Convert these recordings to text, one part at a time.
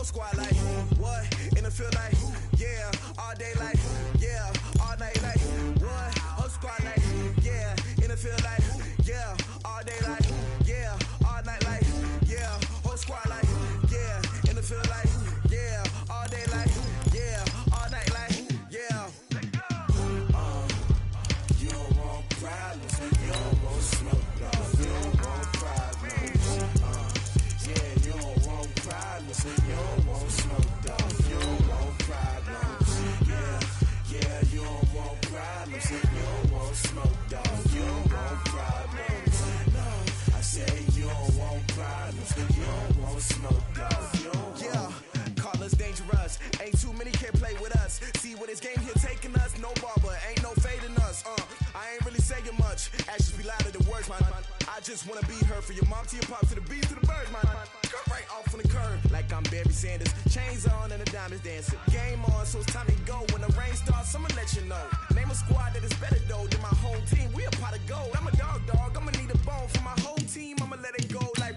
squad like, what? In the field like, yeah. All day like, yeah. All night like, what? Whole squad like, yeah. In the field like, yeah. All day like, yeah. All night like, yeah. Whole squad like, yeah. In the field like, yeah. All day like, yeah. All night like, yeah. You don't want problems. You don't want smoke, dog. You don't want problems. Yeah, you don't want problems. You don't want smoke, dog. You don't want problems. Yeah, you don't want problems. You don't want smoke, dog. You don't want problems. No, I say you don't want problems. You don't want smoke, dog. You don't call us dangerous. Ain't too many can play with us. See what this game here taking us. No barber, ain't no fading us. I ain't really saying much. Actions be louder than words, man. I just wanna be heard from your mom to your pop to the beat to the birds, man. Cut right off on the curb, like I'm Barry Sanders. Chains on and the diamonds dancing. Game on, so it's time to go. When the rain starts, I'ma let you know. Name a squad that is better though than my whole team. We a pot of gold. I'm a dog. I'ma need a bone for my whole team. I'ma let it go like,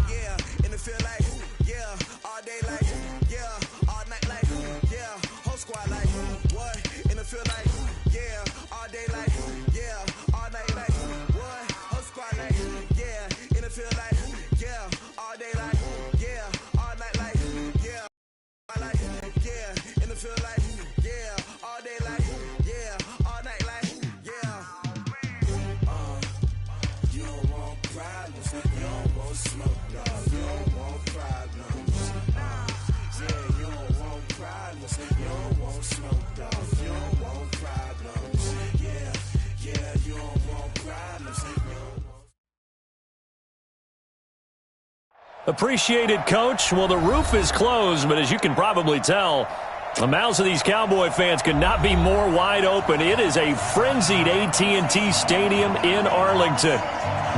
yeah. In the field like, yeah. All day like, yeah. All night like, yeah. Whole squad like, what? In the field like, yeah. All day like, yeah. All night like, what? Whole squad like, yeah. In the field like, yeah. All day like, yeah. All night like, yeah. I like, yeah. In the field like, yeah. All day like, yeah. All night like, yeah. You don't want problems. You don't want smoke, dog. You don't want problems. Yeah, you don't want problems. You don't want smoke, dog. You don't want problems. Yeah, you don't want problems. You don't want. Appreciated, Coach. Well, the roof is closed, but as you can probably tell, the mouths of these Cowboy fans could not be more wide open. It is a frenzied AT&T Stadium in Arlington.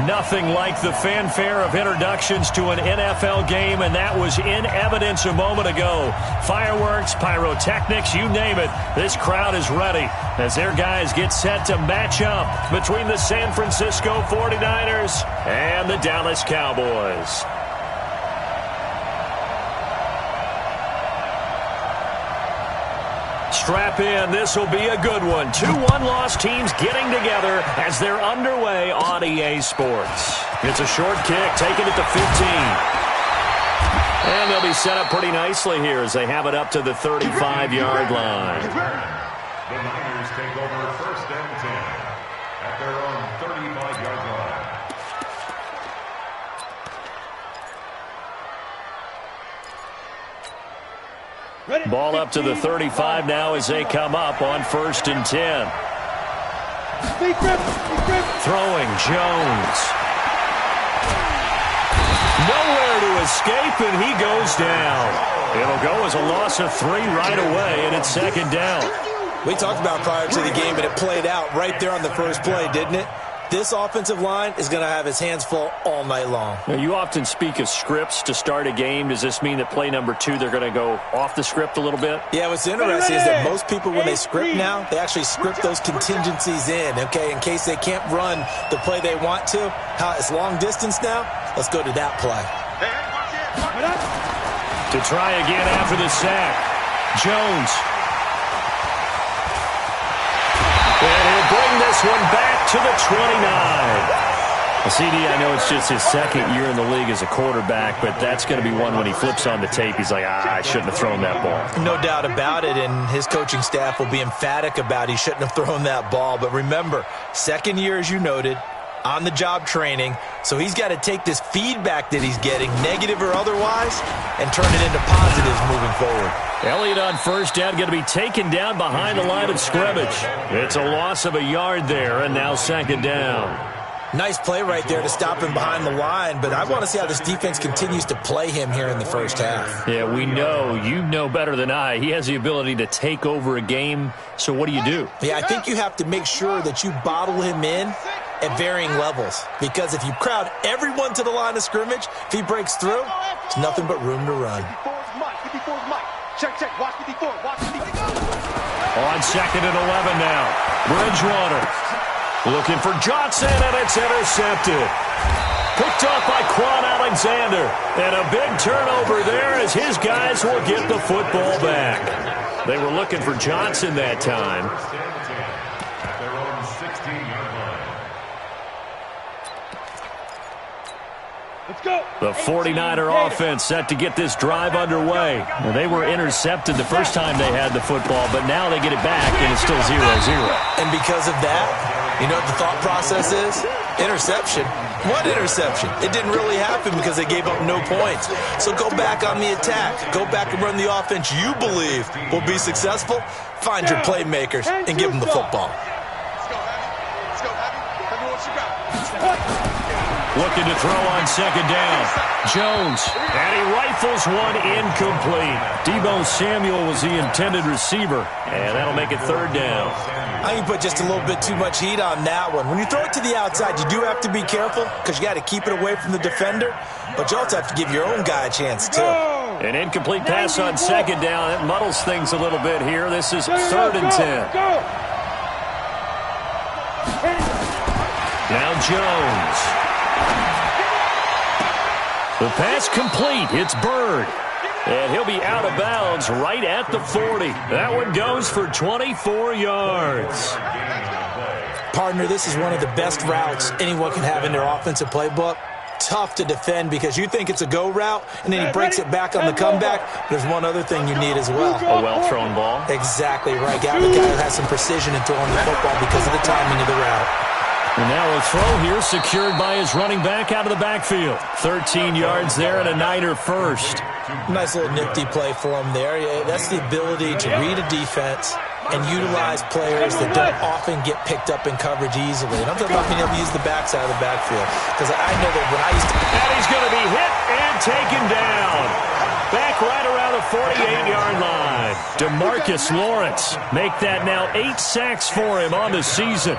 Nothing like the fanfare of introductions to an NFL game, and that was in evidence a moment ago. Fireworks, pyrotechnics, you name it. This crowd is ready as their guys get set to match up between the San Francisco 49ers and the Dallas Cowboys. Strap in. This will be a good one. 2 one-loss teams getting together as they're underway on EA Sports. It's a short kick, taken at the 15. And they'll be set up pretty nicely here as they have it up to the 35-yard line. The Niners take over first and 10 at their own 35-yard line. Ball up to the 35 now as they come up on first and 10. Throwing Jones. Nowhere to escape, and he goes down. It'll go as a loss of 3 right away, and it's second down. We talked about prior to the game, and it played out right there on the first play, didn't it? This offensive line is going to have his hands full all night long. Now, you often speak of scripts to start a game. Does this mean that play number 2, they're going to go off the script a little bit? Yeah, what's interesting is that most people, when they script now, they actually script those contingencies in, okay, in case they can't run the play they want to. How it's long distance now, let's go to that play. To try again after the sack. Jones. And he'll bring this one back to the 29. CD, I know it's just his second year in the league as a quarterback, but that's going to be one when he flips on the tape, he's like, I shouldn't have thrown that ball. No doubt about it, and his coaching staff will be emphatic about he shouldn't have thrown that ball. But remember, second year, as you noted, on-the-job training, so he's got to take this feedback that he's getting, negative or otherwise, and turn it into positives moving forward. Elliott on first down, going to be taken down behind the line of scrimmage. It's a loss of a yard there, and now second down. Nice play right there to stop him behind the line, but I want to see how this defense continues to play him here in the first half. Yeah, we know. You know better than I. He has the ability to take over a game, so what do you do? Yeah, I think you have to make sure that you bottle him in at varying levels, because if you crowd everyone to the line of scrimmage, if he breaks through, there's nothing but room to run. Check, watch 54, watch 54. On second and 11 now. Bridgewater looking for Johnson, and it's intercepted. Picked off by Quan out Alexander. And a big turnover there as his guys will get the football back. They were looking for Johnson that time. At their own 16-yard line. Let's go. The 49er offense set to get this drive underway. Now, they were intercepted the first time they had the football, but now they get it back, and it's still 0-0. And because of that, you know what the thought process is? Interception. What interception? It didn't really happen because they gave up no points. So go back on the attack. Go back and run the offense you believe will be successful. Find your playmakers and give them the football. Let's go, Abby. Let's go, Abby. Tell me what you got. Looking to throw on second down. Jones. And he rifles one incomplete. Deebo Samuel was the intended receiver. And that'll make it third down. I think you put just a little bit too much heat on that one. When you throw it to the outside, you do have to be careful because you got to keep it away from the defender. But you also have to give your own guy a chance, too. An incomplete pass on second down. It muddles things a little bit here. This is 3rd and 10. Now Jones. The pass complete. It's Bird. And he'll be out of bounds right at the 40. That one goes for 24 yards. Partner, this is one of the best routes anyone can have in their offensive playbook. Tough to defend because you think it's a go route, and then he breaks it back on the comeback. There's one other thing you need as well. A well-thrown ball. Exactly right. Got the guy who has some precision in throwing the football because of the timing of the route. And now a throw here secured by his running back out of the backfield. 13 yards there and a Niner first. Nice little nifty play for him there. Yeah, that's the ability to read a defense and utilize players that don't often get picked up in coverage easily. And I'm talking about being able to use the backside of the backfield. Because I know that when I used to... And he's going to be hit and taken down. Back right around the 48-yard line. DeMarcus Lawrence make that now 8 sacks for him on the season.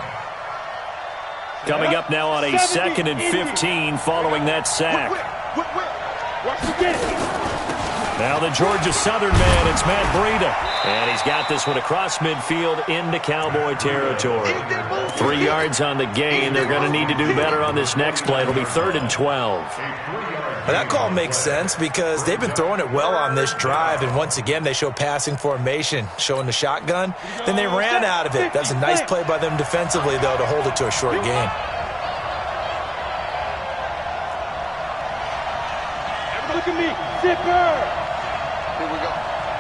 Coming up now on a 2nd and 15 following that sack. Now the Georgia Southern man, it's Matt Breida. And he's got this one across midfield into Cowboy territory. 3 yards on the gain. They're going to need to do better on this next play. It'll be 3rd and 12. Well, that call makes sense because they've been throwing it well on this drive, and once again they show passing formation, showing the shotgun. Then they ran out of it. That's a nice play by them defensively, though, to hold it to a short gain. Look at me, zipper. Here we go.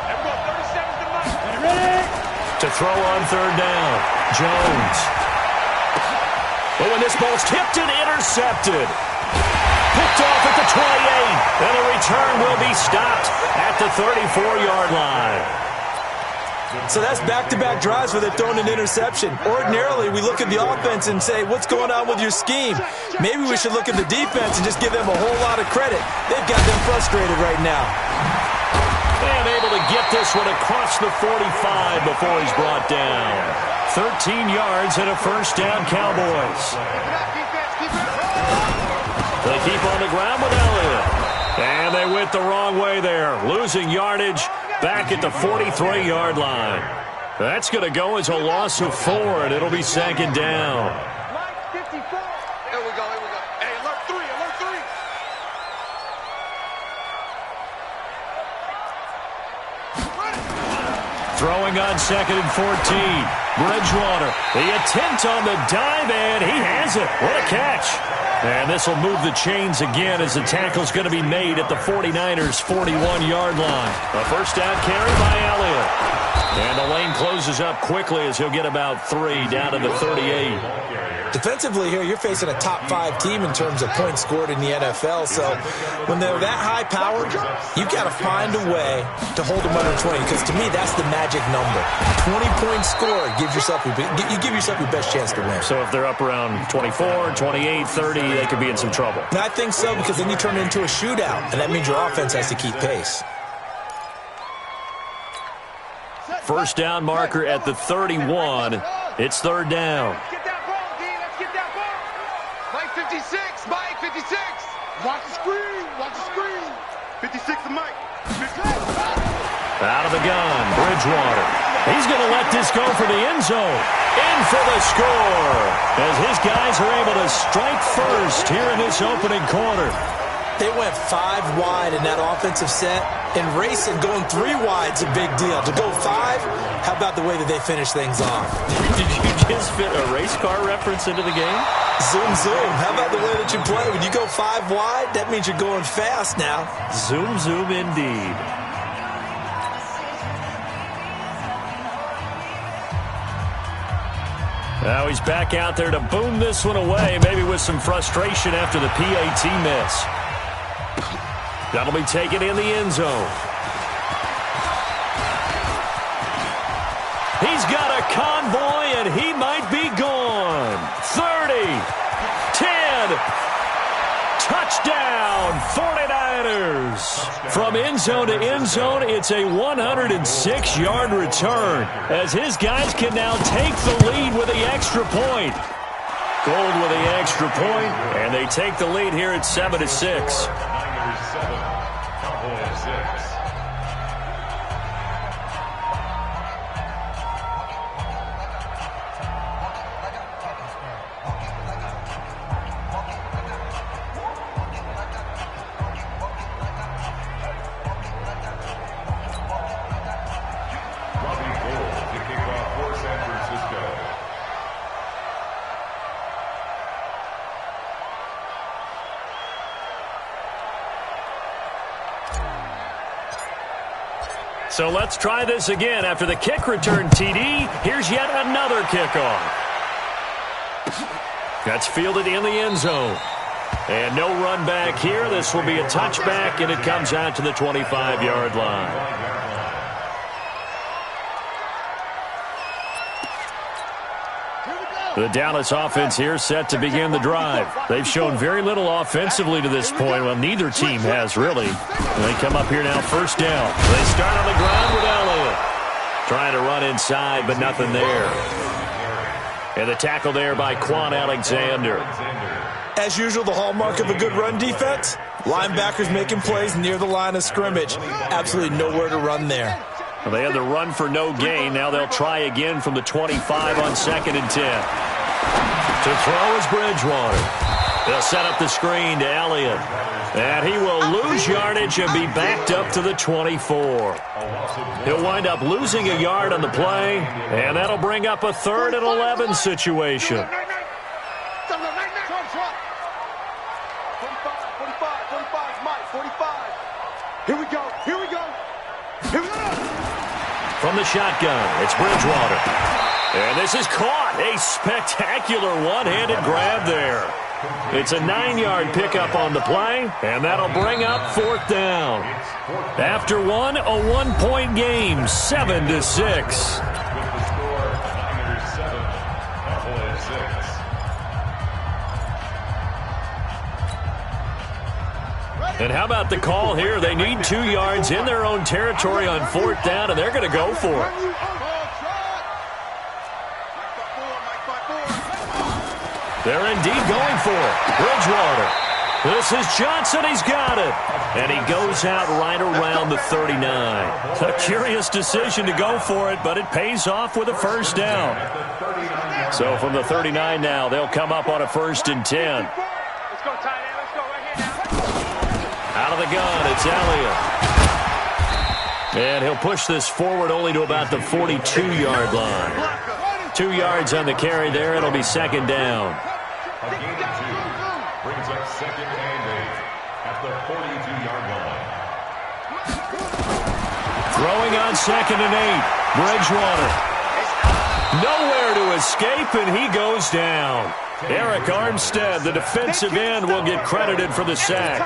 Everyone, 30 seconds to Mike. Ready? To throw on 3rd down, Jones. Oh, and this ball's tipped and intercepted. Picked off at the 28, and a return will be stopped at the 34-yard line. So that's back-to-back drives where they're throwing an interception. Ordinarily, we look at the offense and say, what's going on with your scheme? Maybe we should look at the defense and just give them a whole lot of credit. They've got them frustrated right now. And able to get this one across the 45 before he's brought down. 13 yards and a first down, Cowboys. They keep on the ground with Elliott. And they went the wrong way there. Losing yardage back at the 43-yard line. That's going to go as a loss of 4, and it'll be 2nd down. Here we go, here we go. Hey, alert 3, alert 3. Throwing on 2nd and 14. Bridgewater, the attempt on the dive, and he has it. What a catch. And this will move the chains again as the tackle's going to be made at the 49ers' 41-yard line. A first down carry by Elliott. And the lane closes up quickly as he'll get about 3 down to the 38. Defensively here, you're facing a top-5 team in terms of points scored in the NFL. So when they're that high-powered, you've got to find a way to hold them under 20. Because to me, that's the magic number. 20-point score gives yourself you give yourself your best chance to win. So if they're up around 24, 28, 30, they could be in some trouble. And I think so, because then you turn it into a shootout, and that means your offense has to keep pace. First down marker at the 31. It's 3rd down. Get that ball, D. Let's get that ball. Mike 56. Mike 56. Watch the screen. Watch the screen. 56 to Mike. 56. Out of the gun, Bridgewater. He's going to let this go for the end zone. In for the score. As his guys are able to strike first here in this opening quarter. They went 5 wide in that offensive set. In racing, going 3 wide's a big deal. To go 5, how about the way that they finish things off? Did you just fit a race car reference into the game? Zoom, zoom. How about the way that you play? When you go 5 wide, that means you're going fast now. Zoom, zoom indeed. Now he's back out there to boom this one away, maybe with some frustration after the PAT miss. That'll be taken in the end zone. He's got a convoy, and he might be gone. 30, 10, touchdown, 49ers. From end zone to end zone, it's a 106-yard return, as his guys can now take the lead with the extra point. Gold with the extra point, and they take the lead here at 7-6. So let's try this again. After the kick return TD, here's yet another kickoff. That's fielded in the end zone. And no run back here. This will be a touchback, and it comes out to the 25-yard line. The Dallas offense here set to begin the drive. They've shown very little offensively to this point. Well, neither team has, really. And they come up here now, first down. They start on the ground with Elliott. Trying to run inside, but nothing there. And the tackle there by Quan Alexander. As usual, the hallmark of a good run defense, linebackers making plays near the line of scrimmage. Absolutely nowhere to run there. Well, they had the run for no gain. Now they'll try again from the 25 on 2nd and 10. To throw is Bridgewater. They'll set up the screen to Elliott. And he will lose yardage and be backed up to the 24. He'll wind up losing a yard on the play, and that'll bring up a 3rd and 11 situation. 45, Mike, 45. Here we go, here we go. Here we go. From the shotgun, it's Bridgewater. And this is caught. A spectacular one-handed grab there. It's a 9-yard pickup on the play, and that'll bring up 4th down. After one, a 1-point game, 7-6. And how about the call here? They need 2 yards in their own territory on 4th down, and they're going to go for it. They're indeed going for it. Bridgewater. This is Johnson. He's got it. And he goes out right around the 39. A curious decision to go for it, but it pays off with a first down. So from the 39 now, they'll come up on a 1st and 10. Let's go, tight end. Let's go right here now. Out of the gun, it's Elliott. And he'll push this forward only to about the 42-yard line. 2 yards on the carry there. It'll be 2nd down. A gain of 2 brings up 2nd and 8 at the 42-yard line. Throwing on 2nd and 8. Bridgewater. Nowhere to escape, and he goes down. Eric Armstead, the defensive end, will get credited for the sack.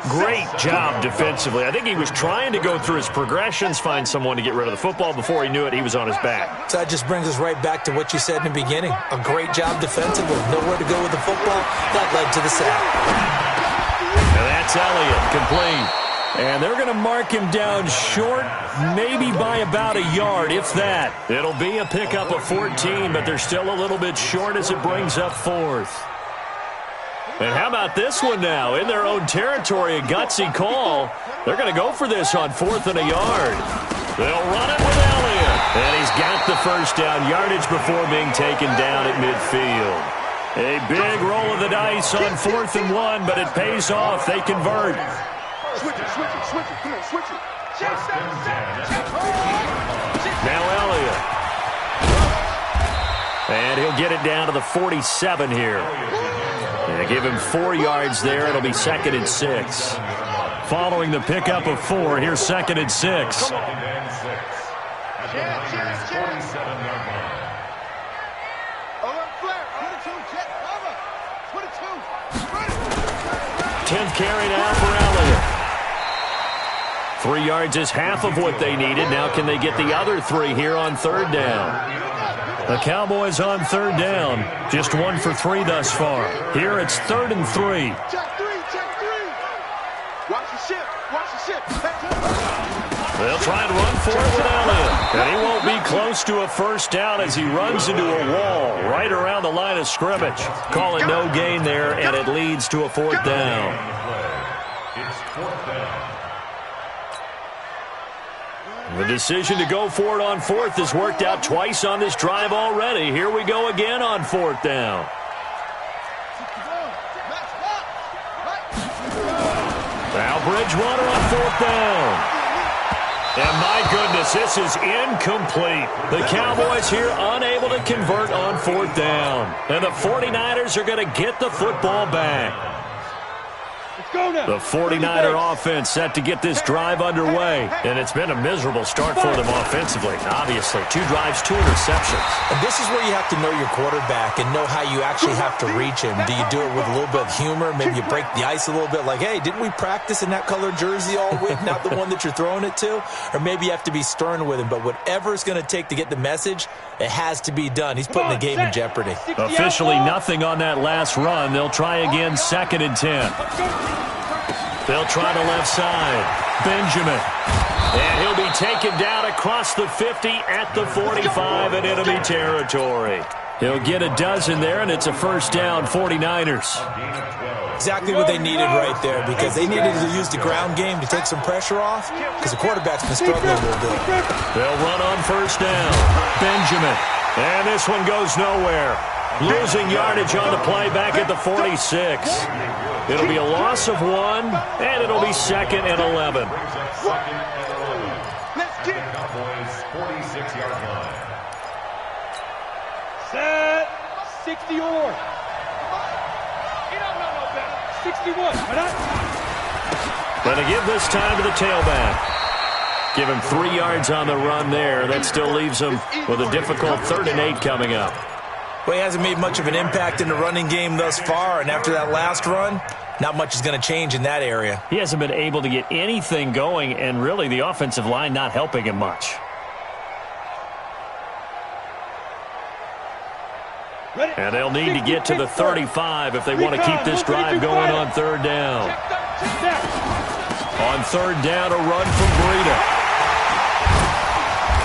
Great job defensively. I think he was trying to go through his progressions, find someone to get rid of the football. Before he knew it, he was on his back. So that just brings us right back to what you said in the beginning. A great job defensively. Nowhere to go with the football. That led to the sack. And that's Elliott, complete. And they're going to mark him down short, maybe by about a yard, if that. It'll be a pickup of 14, but they're still a little bit short as it brings up 4th. And how about this one now? In their own territory, a gutsy call. They're going to go for this on 4th and a yard. They'll run it with Elliott. And he's got the first down yardage before being taken down at midfield. A big roll of the dice on 4th and 1, but it pays off. They convert. Switch it. Come on, switch it. Now Elliott. And he'll get it down to the 47 here. They give him 4 yards there. It'll be 2nd and 6. Following the pickup of 4, here's 2nd and 6. 10th carry now for Elliott. 3 yards is half of what they needed. Now can they get the other 3 here on 3rd down? The Cowboys on 3rd down. Just 1 for 3 thus far. Here it's 3rd and 3. Check 3. Watch the ship. They'll try and run for it with Elliott. And he won't be close to a first down as he runs into a wall right around the line of scrimmage. Call it no gain there, and it leads to a 4th down. It's 4th down. The decision to go for it on 4th has worked out twice on this drive already. Here we go again on 4th down. Now Bridgewater on 4th down. And my goodness, this is incomplete. The Cowboys here unable to convert on 4th down. And the 49ers are going to get the football back. The 49er offense set to get this drive underway. And it's been a miserable start for them offensively. Obviously, 2 drives, 2 interceptions. And this is where you have to know your quarterback and know how you actually have to reach him. Do you do it with a little bit of humor? Maybe you break the ice a little bit like, hey, didn't we practice in that colored jersey all week, not the one that you're throwing it to? Or maybe you have to be stern with him. But whatever it's going to take to get the message, it has to be done. He's putting the game in jeopardy. Officially nothing on that last run. They'll try again, 2nd and 10. They'll try to left side. Benjamin. And he'll be taken down across the 50 at the 45 in enemy territory. He'll get a dozen there, and it's a first down, 49ers. Exactly what they needed right there, because they needed to use the ground game to take some pressure off, because the quarterback's been struggling a little bit. They'll run on first down. Benjamin. And this one goes nowhere. Losing yardage on the play back at the 46. It'll be a loss of 1, and it'll be 2nd and 11. Let's get it. Cowboys 46-yard line. Set. 60 or. 61. Going to give this time to the tailback. Give him 3 yards on the run there. That still leaves him with a difficult 3rd and 8 coming up. Well, he hasn't made much of an impact in the running game thus far, and after that last run, not much is going to change in that area. He hasn't been able to get anything going, and really the offensive line not helping him much. And they'll need to get to the 35 if they want to keep this drive going on 3rd down. On 3rd down, a run from Breida.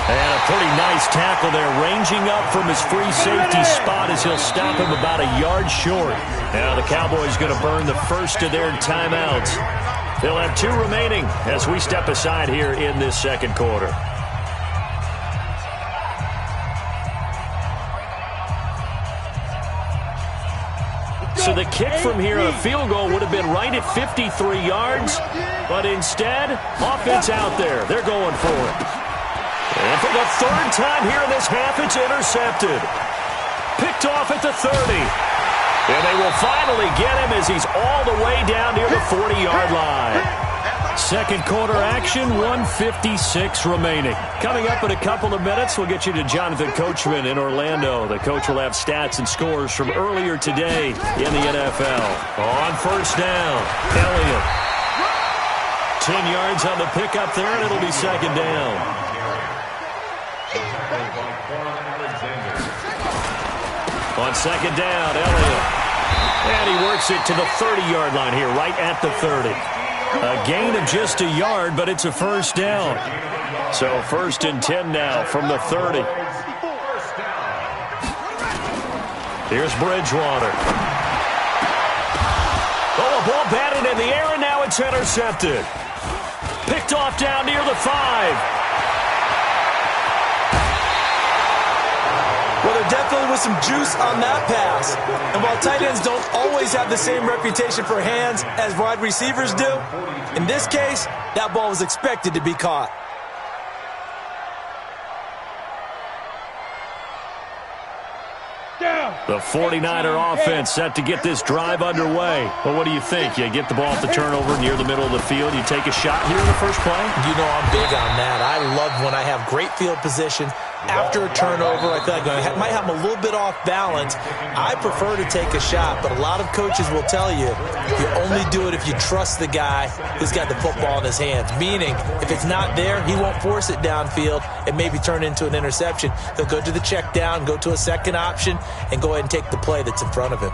And a pretty nice tackle there, ranging up from his free safety spot as he'll stop him about a yard short. Now the Cowboys going to burn the first of their timeouts. They'll have 2 remaining as we step aside here in this 2nd quarter. So the kick from here, a field goal, would have been right at 53 yards. But instead, offense out there. They're going for it. And for the 3rd time here in this half, it's intercepted. Picked off at the 30. And they will finally get him as he's all the way down near the 40-yard line. 2nd quarter action, 1:56 remaining. Coming up in a couple of minutes, we'll get you to Jonathan Coachman in Orlando. The coach will have stats and scores from earlier today in the NFL. On first down, Elliott. 10 yards on the pickup there, and it'll be 2nd down. On 2nd down, Elliott. And he works it to the 30-yard line here, right at the 30. A gain of just a yard, but it's a first down. So 1st and 10 now from the 30. Here's Bridgewater. Oh, a ball batted in the air, and now it's intercepted. Picked off down near the 5. With a there definitely was some juice on that pass. And while tight ends don't always have the same reputation for hands as wide receivers do, in this case, that ball was expected to be caught. The 49er offense set to get this drive underway. Well, what do you think? You get the ball off the turnover near the middle of the field. You take a shot here in the first play? You know I'm big on that. I love when I have great field position. After a turnover, I feel like I might have them a little bit off balance. I prefer to take a shot, but a lot of coaches will tell you only do it if you trust the guy who's got the football in his hands. Meaning, if it's not there, he won't force it downfield and maybe turn into an interception. He'll go to the check down, go to a second option, and go ahead and take the play that's in front of him.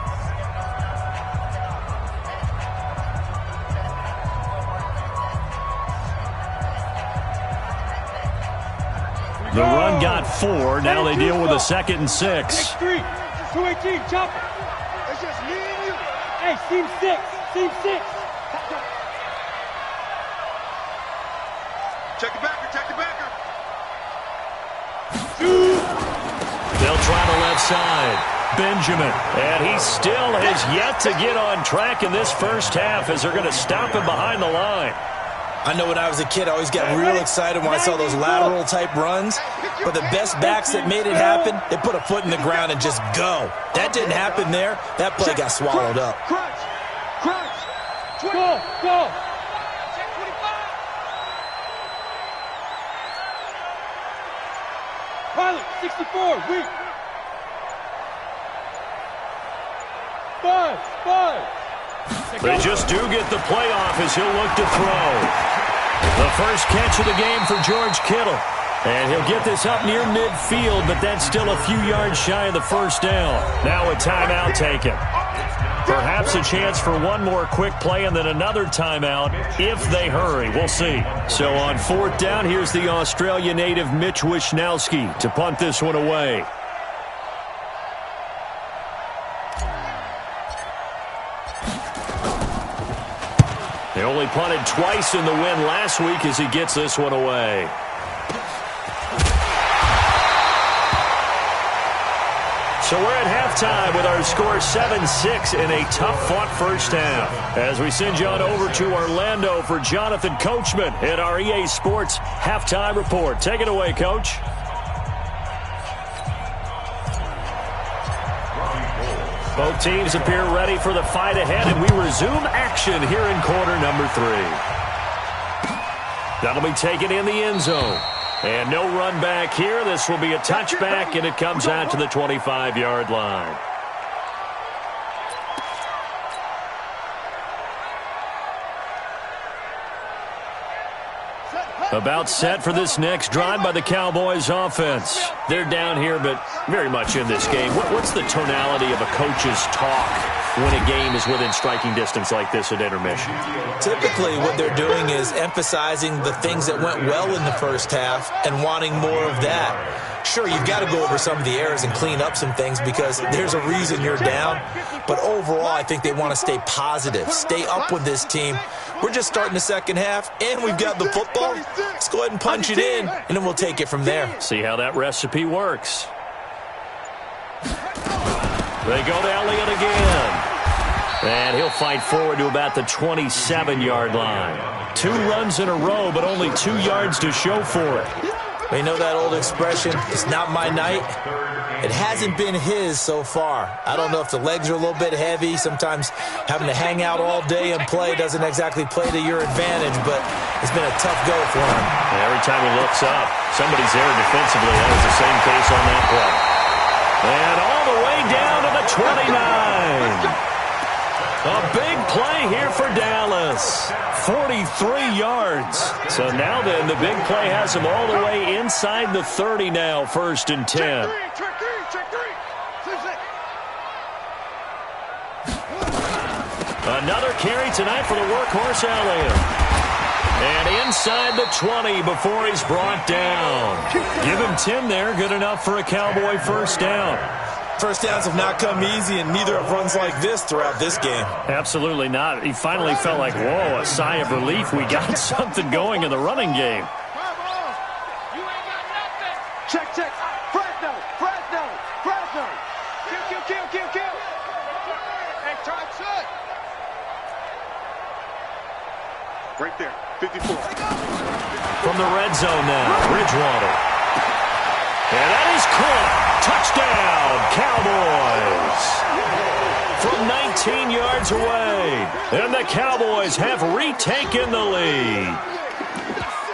The run got 4. Now they deal with a 2nd and 6. 3, 218, chopper. It's just me and you. Hey, seam 6, seam 6. Check the backer, check the backer. They'll try the left side. Benjamin. And he still has yet to get on track in this first half as they're going to stop him behind the line. I know when I was a kid, I always got real excited when I saw those lateral-type runs. But the best backs that made it happen, they put a foot in the ground and just go. That didn't happen there. That play got swallowed up. Crunch, crunch. Go, go. Pilot, 64, weak. 5. They just do get the playoff as he'll look to throw. The first catch of the game for George Kittle. And he'll get this up near midfield, but that's still a few yards shy of the first down. Now a timeout taken. Perhaps a chance for one more quick play and then another timeout if they hurry. We'll see. So on 4th down, here's the Australia native Mitch Wishnowsky to punt this one away. They only punted twice in the win last week as he gets this one away. So we're at halftime with our score 7-6 in a tough-fought first half. As we send you on over to Orlando for Jonathan Coachman at our EA Sports Halftime Report. Take it away, Coach. Both teams appear ready for the fight ahead, and we resume action here in quarter number 3. That'll be taken in the end zone. And no run back here. This will be a touchback, and it comes out to the 25-yard line. About set for this next drive by the Cowboys offense. They're down here, but very much in this game. What's the tonality of a coach's talk when a game is within striking distance like this at intermission? Typically, what they're doing is emphasizing the things that went well in the first half and wanting more of that. Sure, you've got to go over some of the errors and clean up some things because there's a reason you're down. But overall, I think they want to stay positive, stay up with this team. We're just starting the second half, and we've got the football. Let's go ahead and punch it in, and then we'll take it from there. See how that recipe works. They go to Elliott again. And he'll fight forward to about the 27-yard line. 2 runs in a row, but only 2 yards to show for it. We know that old expression, it's not my night. It hasn't been his so far. I don't know if the legs are a little bit heavy. Sometimes having to hang out all day and play doesn't exactly play to your advantage, but it's been a tough go for him. Every time he looks up, somebody's there defensively. That was the same case on that play. And all the way down to the 29. A big play here for Dallas. 43 yards. So now then, the big play has him all the way inside the 30 now, 1st and 10. Another carry tonight for the workhorse Elliott. And inside the 20 before he's brought down. Give him 10 there. Good enough for a Cowboy first down. First downs have not come easy, and neither have runs like this throughout this game. Absolutely not. He finally felt like, whoa, a sigh of relief. We got something going in the running game. Check, check. Fresno, Fresno, Fresno. Right there, 54. From the red zone now, Bridgewater. And that is caught. Touchdown, Cowboys. From 19 yards away. And the Cowboys have retaken the lead.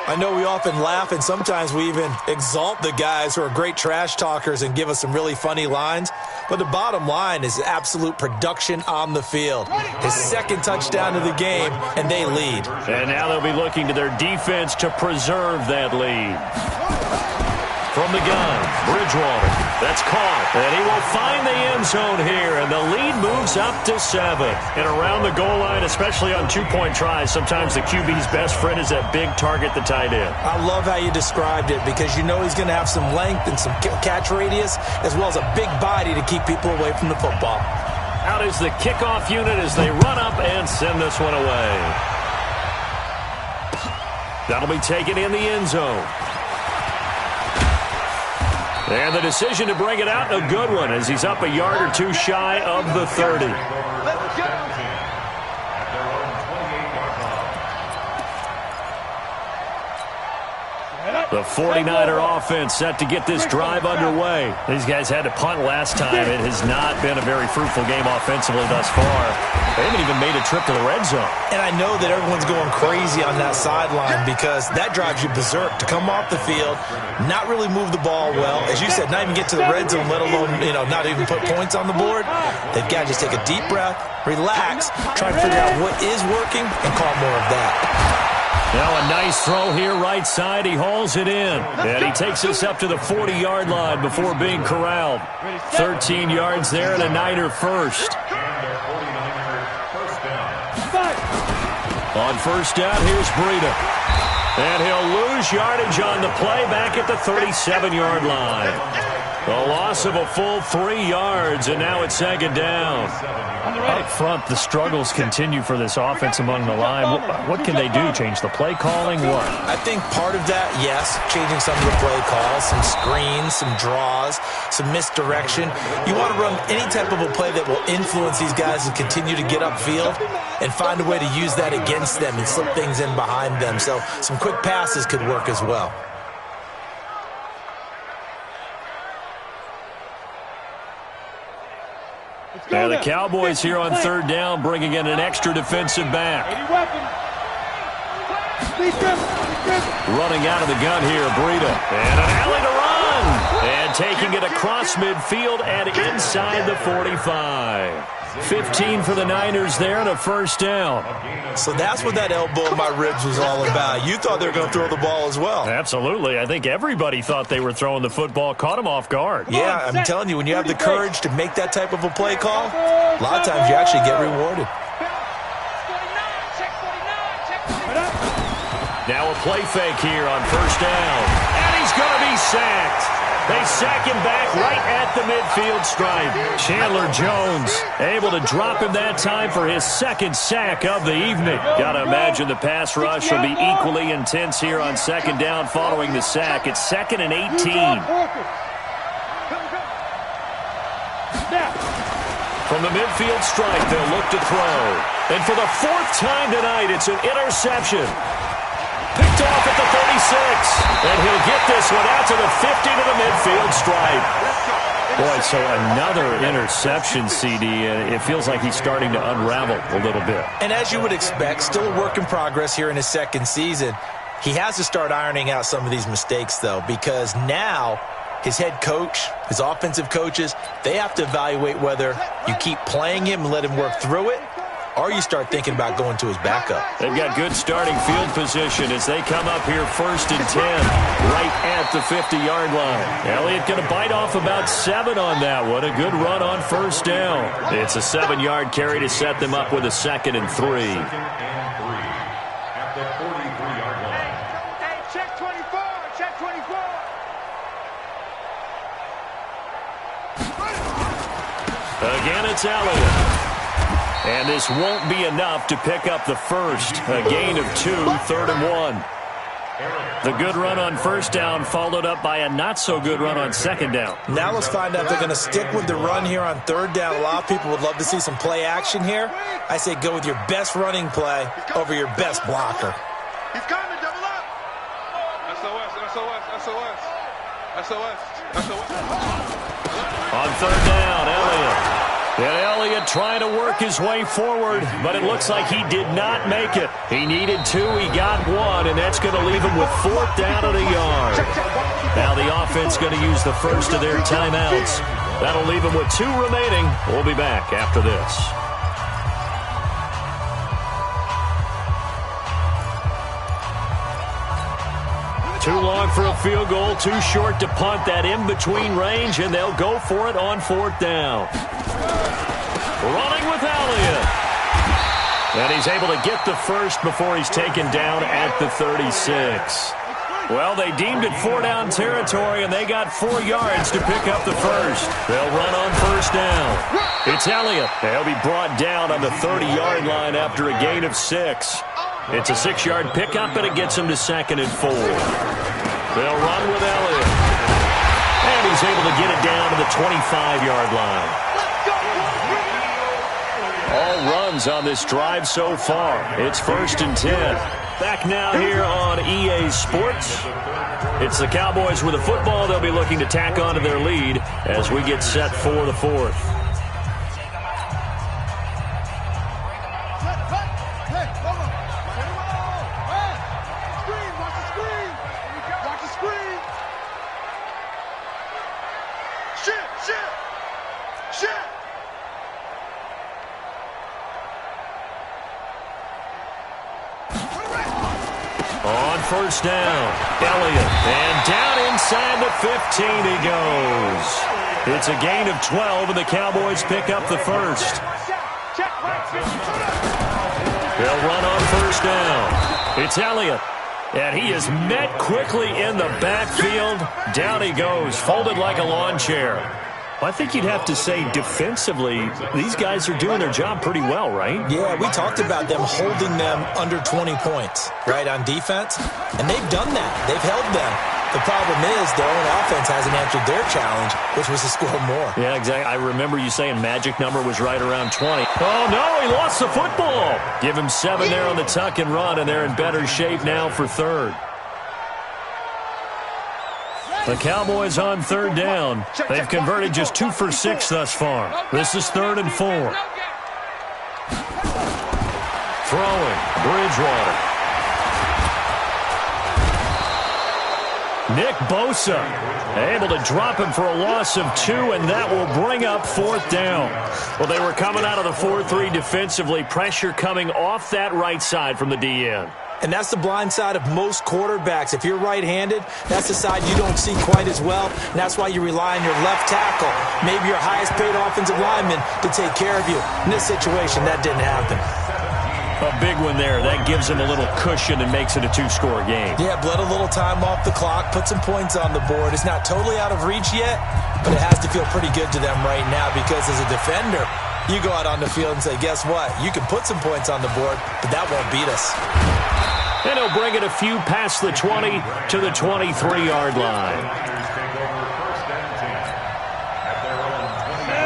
I know we often laugh, and sometimes we even exalt the guys who are great trash talkers and give us some really funny lines. But the bottom line is absolute production on the field. His second touchdown of the game, and they lead. And now they'll be looking to their defense to preserve that lead. From the gun, Bridgewater. That's caught. And he will find the end zone here, and the lead moves up to 7. And around the goal line, especially on two-point tries, sometimes the QB's best friend is that big target, the tight end. I love how you described it because you know he's going to have some length and some catch radius as well as a big body to keep people away from the football. Out is the kickoff unit as they run up and send this one away. That'll be taken in the end zone. And the decision to bring it out, a good one, as he's up a yard or two shy of the 30. Let's go. The 49er offense set to get this drive underway. These guys had to punt last time. It has not been a very fruitful game offensively thus far. They haven't even made a trip to the red zone. And I know that everyone's going crazy on that sideline because that drives you berserk to come off the field, not really move the ball well. As you said, not even get to the red zone, let alone, not even put points on the board. They've got to just take a deep breath, relax, try to figure out what is working, and call more of that. Now a nice throw here right side. He hauls it in. And he takes us up to the 40-yard line before being corralled. 13 yards there and a Niner first. On first down, here's Breida. And he'll lose yardage on the play back at the 37-yard line. A loss of a full 3 yards, and now it's second down. Up front, the struggles continue for this offense among the line. What can they do? Change the play calling? What? I think part of that, yes, changing some of the play calls, some screens, some draws, some misdirection. You want to run any type of a play that will influence these guys and continue to get upfield and find a way to use that against them and slip things in behind them. So some quick passes could work as well. Now the Cowboys here on third down, bringing in an extra defensive back. Running out of the gun here, Breida. And an alley to run. And taking it across midfield and inside the 45. 15 for the Niners there and a first down. So that's what that elbow in my ribs was all about. You thought they were going to throw the ball as well. Absolutely. I think everybody thought they were throwing the football, caught him off guard. Yeah, I'm telling you, when you have the courage to make that type of a play call, a lot of times you actually get rewarded. Now a play fake here on first down. And he's going to be sacked. They sack him back right at the midfield stripe. Chandler Jones able to drop him that time for his second sack of the evening. Got to imagine the pass rush will be equally intense here on second down following the sack. It's 2nd and 18. From the midfield stripe, they'll look to throw. And for the 4th time tonight, it's an interception. Picked off at the 36. And he'll get this one out to the 50 to the midfield stripe. Boy, so another interception, CD. And it feels like he's starting to unravel a little bit. And as you would expect, still a work in progress here in his second season. He has to start ironing out some of these mistakes, though, because now his head coach, his offensive coaches, they have to evaluate whether you keep playing him and let him work through it, or you start thinking about going to his backup. They've got good starting field position as they come up here 1st and 10, right at the 50-yard line. Elliott going to bite off about 7 on that one. A good run on first down. It's a 7-yard carry to set them up with a 2nd and 3. At the 43-yard line. Hey, check 24, check 24. Again, it's Elliott. And this won't be enough to pick up the first. A gain of 2, 3rd and 1. The good run on first down followed up by a not-so-good run on second down. Now let's find out if they're going to stick with the run here on third down. A lot of people would love to see some play action here. I say go with your best running play over your best blocker. He's coming, double up. SOS, SOS, SOS. SOS, SOS. On third down, Elliott. And Elliott trying to work his way forward, but it looks like he did not make it. He needed 2, he got 1, and that's going to leave him with fourth down at a yard. Now the offense going to use the first of their timeouts. That'll leave him with 2 remaining. We'll be back after this. Too long for a field goal, too short to punt that in-between range, and they'll go for it on fourth down. Running with Elliott. And he's able to get the first before he's taken down at the 36. Well, they deemed it 4-down territory, and they got 4 yards to pick up the first. They'll run on first down. It's Elliott. They'll be brought down on the 30-yard line after a gain of 6. It's a 6-yard pickup, and it gets him to 2nd and 4. They'll run with Elliott. And he's able to get it down to the 25-yard line. All runs on this drive so far. It's 1st and 10. Back now here on EA Sports. It's the Cowboys with the football. They'll be looking to tack onto their lead as we get set for the fourth. On first down, Elliott, and down inside the 15 he goes. It's a gain of 12, and the Cowboys pick up the first. They'll run on first down. It's Elliott, and he is met quickly in the backfield. Down he goes, folded like a lawn chair. Well, I think you'd have to say defensively, these guys are doing their job pretty well, right? Yeah, we talked about them holding them under 20 points, right, on defense. And they've done that. They've held them. The problem is their own offense hasn't answered their challenge, which was to score more. Yeah, exactly. I remember you saying magic number was right around 20. Oh, no, he lost the football. Give him 7 there on the tuck and run, and they're in better shape now for third. The Cowboys on third down. They've converted just 2 for 6 thus far. This is 3rd and 4. Throwing, Bridgewater. Nick Bosa able to drop him for a loss of 2, and that will bring up 4th down. Well, they were coming out of the 4-3 defensively. Pressure coming off that right side from the DN. And that's the blind side of most quarterbacks. If you're right-handed, that's the side you don't see quite as well. And that's why you rely on your left tackle, maybe your highest-paid offensive lineman, to take care of you. In this situation, that didn't happen. A big one there. That gives him a little cushion and makes it a 2-score game. Yeah, bled a little time off the clock, put some points on the board. It's not totally out of reach yet, but it has to feel pretty good to them right now because as a defender, you go out on the field and say, guess what? You can put some points on the board, but that won't beat us. And he'll bring it a few past the 20 to the 23-yard line.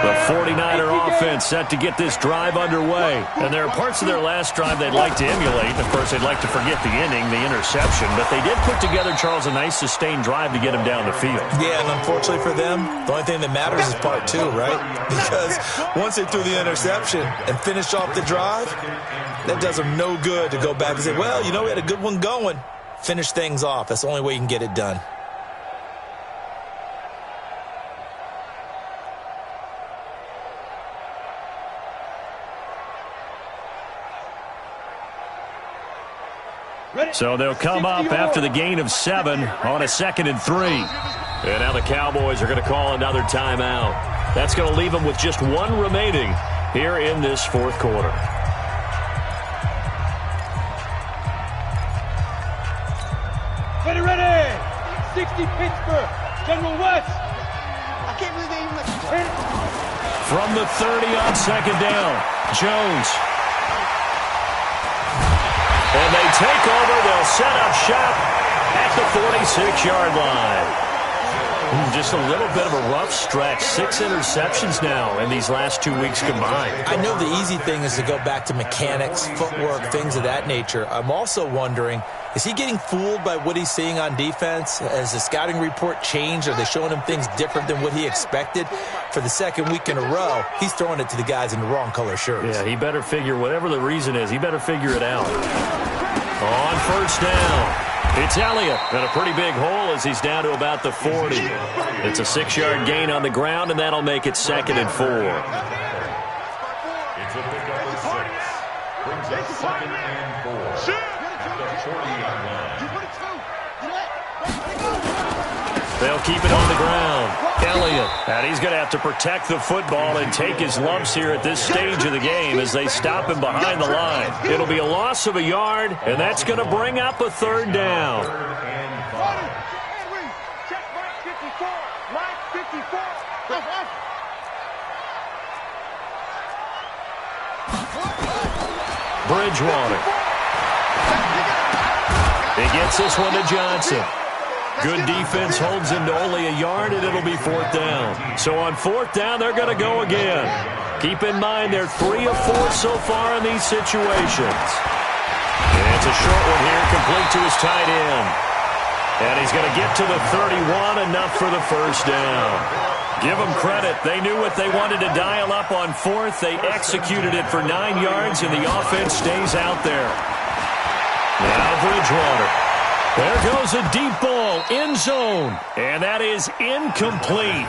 The 49er offense set to get this drive underway. And there are parts of their last drive they'd like to emulate. Of course, they'd like to forget the inning, the interception. But they did put together, Charles, a nice sustained drive to get him down the field. Yeah, and unfortunately for them, the only thing that matters is part 2, right? Because once they threw the interception and finished off the drive, that does them no good to go back and say, well, you know, we had a good one going. Finish things off. That's the only way you can get it done. So they'll come up after the gain of 7 on a 2nd and 3. And now the Cowboys are going to call another timeout. That's going to leave them with just 1 remaining here in this 4th quarter. Ready! 60 Pittsburgh, General West. I can't believe they even let you. From the 30 on 2nd down, Jones. And they take over. They'll set up shop at the 46-yard line. Just a little bit of a rough stretch. 6 interceptions now in these last 2 weeks combined. I know the easy thing is to go back to mechanics, footwork, things of that nature. I'm also wondering, is he getting fooled by what he's seeing on defense? Has the scouting report changed? Are they showing him things different than what he expected? For the second week in a row, he's throwing it to the guys in the wrong color shirts. Yeah, he better figure, whatever the reason is, he better figure it out. On first down, it's Elliott in a pretty big hole as he's down to about the 40. It's a 6-yard gain on the ground, and that'll make it 2nd and 4. It's a pickup of 6. Brings up 2nd and 4. At the 40-yard line. They'll keep it on the ground. Elliott, and he's going to have to protect the football and take his lumps here at this stage of the game as they stop him behind the line. It'll be a loss of a yard, and that's going to bring up a 3rd down. Bridgewater. He gets this one to Johnson. Good defense holds him to only a yard, and it'll be 4th down. So on 4th down, they're going to go again. Keep in mind, they're 3 of 4 so far in these situations. And it's a short one here, complete to his tight end. And he's going to get to the 31, enough for the 1st down. Give them credit. They knew what they wanted to dial up on 4th. They executed it for 9 yards, and the offense stays out there. Now Bridgewater. There goes a deep ball, end zone, and that is incomplete.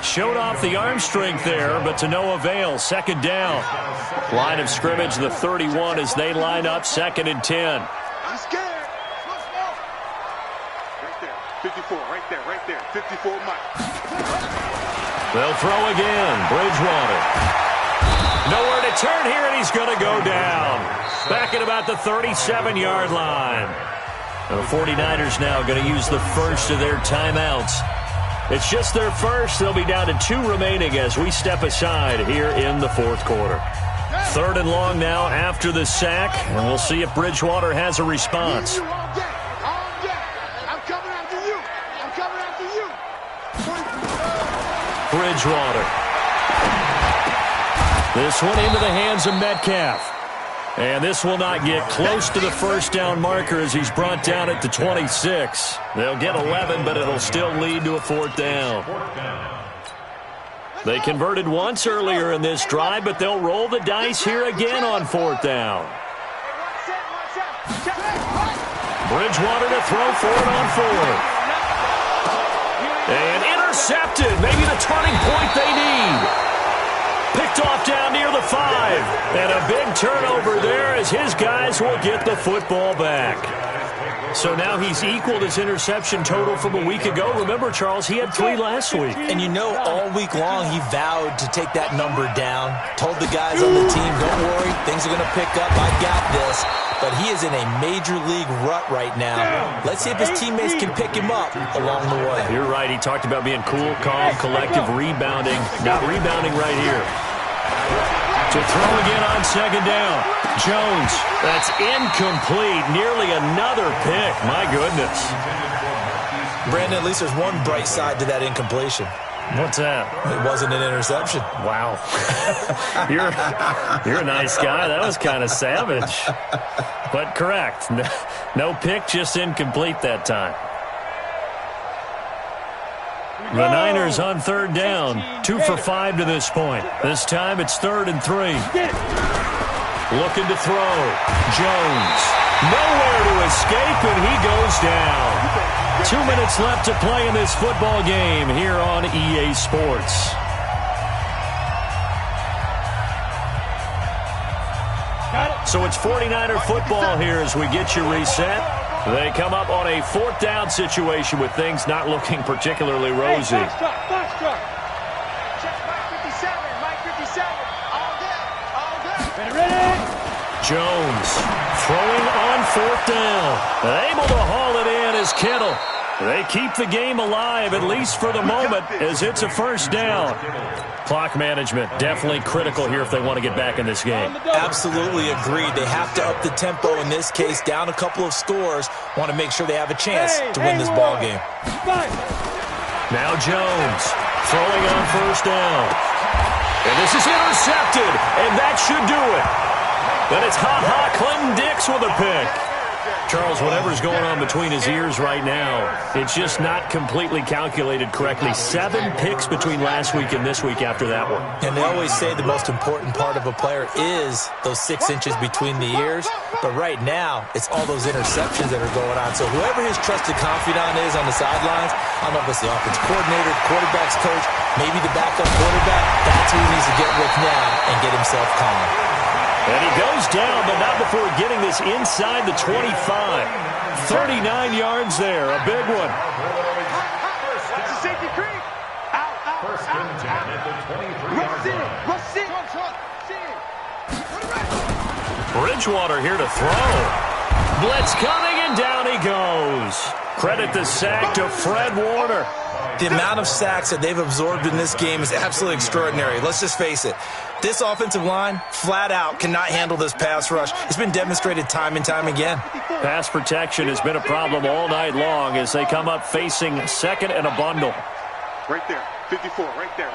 Showed off the arm strength there, but to no avail. 2nd down. Line of scrimmage, the 31, as they line up 2nd and 10. I'm scared. Right there, 54, right there, 54 Mike. They'll throw again, Bridgewater. Nowhere to turn here, and he's going to go down. Back at about the 37-yard line. The 49ers now going to use the first of their timeouts. It's just their first. They'll be down to 2 remaining as we step aside here in the 4th quarter. 3rd and long now after the sack, and we'll see if Bridgewater has a response. I'm coming after you. I'm coming after you. Bridgewater. This one into the hands of Metcalf. And this will not get close to the 1st down marker as he's brought down at the 26. They'll get 11, but it'll still lead to a 4th down. They converted once earlier in this drive, but they'll roll the dice here again on 4th down. Bridgewater to throw for it on 4th. And intercepted. Maybe the turning point they need. Picked off down near the 5. And a big turnover there as his guys will get the football back. So now he's equaled his interception total from a week ago. Remember, Charles, he had 3 last week. And you know, all week long he vowed to take that number down. Told the guys on the team, don't worry, things are going to pick up. I got this. But he is in a major league rut right now. Let's see if his teammates can pick him up along the way. You're right. He talked about being cool, calm, collective, rebounding. Not rebounding right here. To throw again on 2nd down. Jones. That's incomplete. Nearly another pick. My goodness. Brandon, at least there's one bright side to that incompletion. What's that? It wasn't an interception. Wow. You're a nice guy. That was kind of savage. But correct. No pick, just incomplete that time. The Niners on 3rd down. 2 for 5 to this point. This time it's 3rd and 3. Looking to throw. Jones. Nowhere to escape, and he goes down. 2 minutes left to play in this football game here on EA Sports. So it's 49er football here as we get you reset. They come up on a 4th down situation with things not looking particularly rosy. Hey, box truck. Check Mike 57, all good. Ready? Jones throwing on 4th down. Able to haul it in as Kittle They keep the game alive, at least for the moment, as it's a first down. Clock management, definitely critical here if they want to get back in this game. Absolutely agreed. They have to up the tempo in this case, down a couple of scores. Want to make sure they have a chance to win this ball game. Now Jones throwing on first down. And this is intercepted, and that should do it. Then it's Clinton Dix with a pick. Charles, whatever's going on between his ears right now, it's just not completely calculated correctly. 7 picks between last week and this week after that one. And they always say the most important part of a player is those 6 inches between the ears. But right now, it's all those interceptions that are going on. So whoever his trusted confidant is on the sidelines, I don't know if it's the offense coordinator, quarterback's coach, maybe the backup quarterback, that's who he needs to get with now and get himself calm. And he goes down, but not before getting this inside the 25. 39 yards there, a big one. Watch the safety creep. Out. First and 10 at the 23-yard line. Rush it. Bridgewater here to throw. Blitz coming, and down he goes. Credit the sack to Fred Warner. The amount of sacks that they've absorbed in this game is absolutely extraordinary. Let's just face it. This offensive line, flat out, cannot handle this pass rush. It's been demonstrated time and time again. Pass protection has been a problem all night long as they come up facing second and a bundle. Right there. 54. Right there.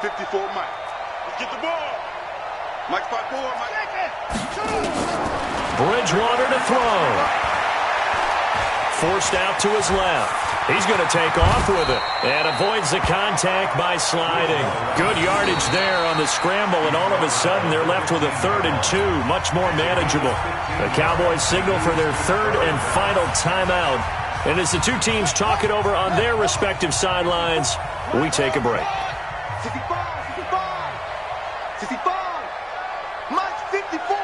54, Mike. Let's get the ball. Mike, spot 4. Mike. Bridgewater to throw. Forced out to his left. He's going to take off with it and avoids the contact by sliding. Good yardage there on the scramble, and all of a sudden they're left with a 3rd and 2, much more manageable. The Cowboys signal for their 3rd and final timeout. And as the two teams talk it over on their respective sidelines, we take a break. 65. Mike 54.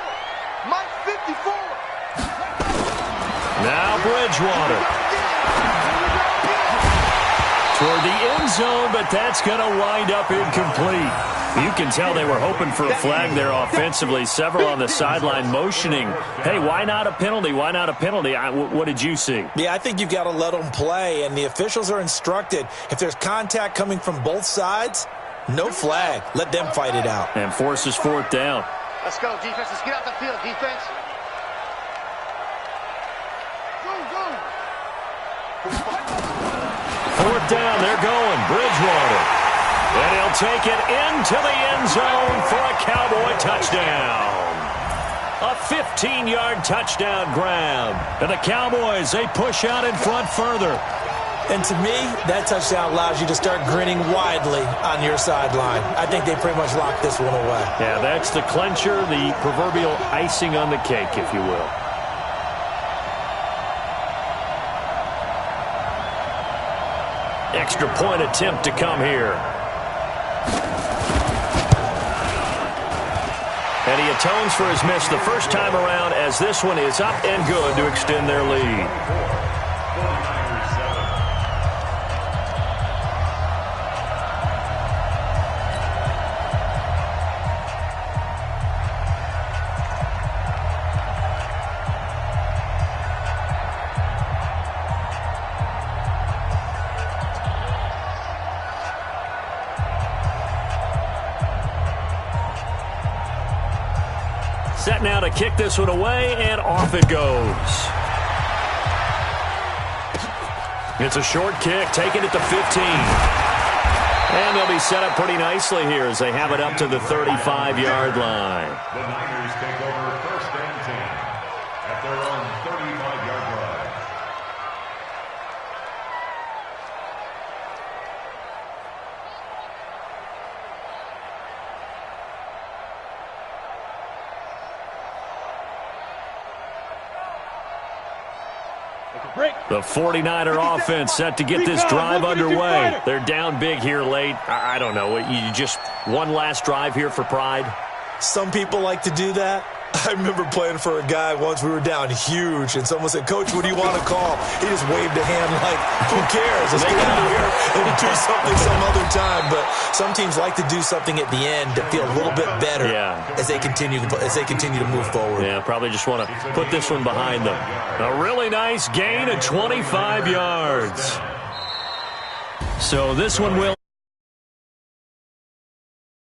Now Bridgewater. Toward the end zone, but that's going to wind up incomplete. You can tell they were hoping for a flag there offensively. Several on the sideline motioning, hey, why not a penalty? Why not a penalty? What did you see? Yeah, I think you've got to let them play, and the officials are instructed. If there's contact coming from both sides, no flag. Let them fight it out. And forces 4th down. Let's go, defense. Let's get out the field, defense. Go. 4th down, they're going. Bridgewater. And he'll take it into the end zone for a Cowboy touchdown. A 15-yard touchdown grab. And the Cowboys, they push out in front further. And to me, that touchdown allows you to start grinning widely on your sideline. I think they pretty much locked this one away. Yeah, that's the clincher, the proverbial icing on the cake, if you will. Extra point attempt to come here. And he atones for his miss the first time around as this one is up and good to extend their lead. Set now to kick this one away, and off it goes. It's a short kick, taking it to 15. And they'll be set up pretty nicely here as they have it up to the 35-yard line. The Niners take over 1st and 10 at their own 35-yard line. The 49er offense set to get this drive underway. They're down big here late. I don't know. You just one last drive here for pride? Some people like to do that. I remember playing for a guy once. We were down huge, and someone said, "Coach, what do you want to call?" He just waved a hand like, "Who cares? Let's get out of here and do something some other time." But some teams like to do something at the end to feel a little bit better as they continue to move forward. Yeah, probably just want to put this one behind them. A really nice gain of 25 yards. So this one will